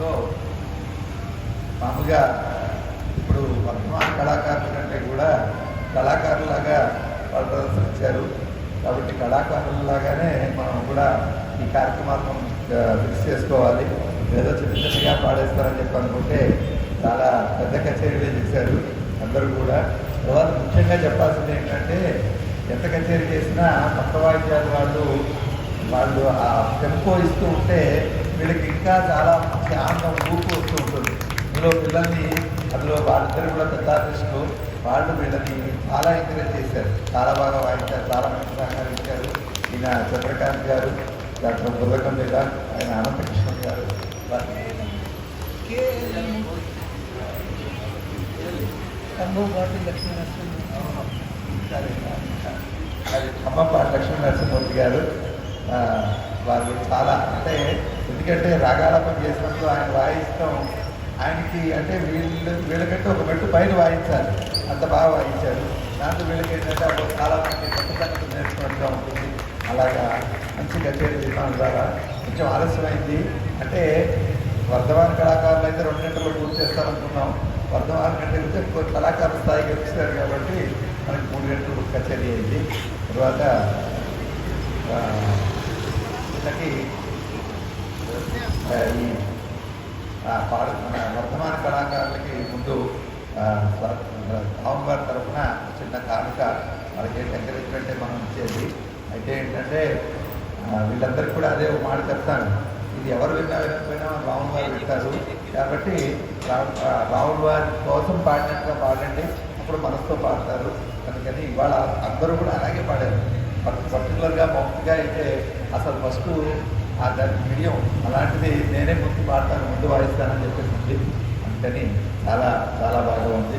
So మామూలుగా ఇప్పుడు వర్తమాన కళాకారుల కంటే కూడా కళాకారులాగా వాళ్ళు ప్రదర్శించారు. కాబట్టి కళాకారులలాగానే మనం కూడా ఈ కార్యక్రమాలను ఫిక్స్ చేసుకోవాలి. ఏదో చిన్న చిన్నగా పాడేస్తారని చెప్పి అనుకుంటే చాలా పెద్ద కచేరీలు చేశారు అందరూ కూడా. తర్వాత ముఖ్యంగా చెప్పాల్సింది ఏంటంటే ఎంత కచేరీ చేసినా కొత్త వాయిద్యాలు వాళ్ళు ఆ టెంపో ఇస్తూ ఉంటే వీళ్ళకి ఇంకా చాలా మంచి ఆనందం ఊపు వస్తూ ఉంటుంది. ఇందులో పిల్లల్ని అందులో వాళ్ళిద్దరు కూడా పెద్ద ఆర్టిస్టులు వాళ్ళు వీళ్ళని చాలా ఎంకరేజ్ చేశారు. చాలా బాగా వాయించారు, చాలా మంచి సహకరించారు. ఈయన చంద్రకాంత్ గారు, డాక్టర్ బుర్రకం మీద ఆయన అనంతకృష్ణ గారు, ఖమ్మంపాటి లక్ష్మీ నరసింహమూర్తి గారు. వాళ్ళు చాలా అంటే ఎందుకంటే రాగాలాపం చేసినప్పుడు ఆయన వాయిస్తాం ఆయనకి అంటే వీళ్ళకంటే ఒక మెట్టు పైన వాయించాలి, అంత బాగా వాయించారు. దాంతో వీళ్ళకి ఏంటంటే అప్పుడు చాలా మంది కొత్త సంగతి నేర్చుకున్నట్టుగా ఉంటుంది. అలాగా మంచి కచేరీ చేసిన ద్వారా కొంచెం ఆలస్యమైంది. అంటే వర్ధమాన కళాకారులు అయితే 2 గంటల్లో పూర్తి చేస్తారనుకున్నాం. వర్ధమాన కంటే ఎక్కువ కళాకారుల స్థాయికి వచ్చారు కాబట్టి మనకి 3 గంటలు కచేరీ అయింది. తర్వాత వీళ్ళకి ఈ మన వర్ధమాన కళాకారులకి ముందు రామ్ గారి తరఫున చిన్న కానుక వాళ్ళకి ఎంకరేజ్మెంట్ మనం ఇచ్చేది. అయితే ఏంటంటే వీళ్ళందరికీ కూడా అదే ఒక మాట చెప్తాను, ఇది ఎవరు వినకపోయినా రాముల వారు వింటారు కాబట్టి రాముల వారి కోసం పాడినట్టుగా పాడండి, అప్పుడు మనసుతో పాడతారు. అందుకని ఇవాళ అందరూ కూడా అలాగే పాడారు. పర్టికులర్గా మొదటిగా అయితే అసలు ఫస్ట్ దాని మీడియం అలాంటిది నేనే ముందు పాడతాను, ముందు వాయిస్తానని చెప్పేసి ఉంది. అందుకని చాలా చాలా బాగా ఉంది.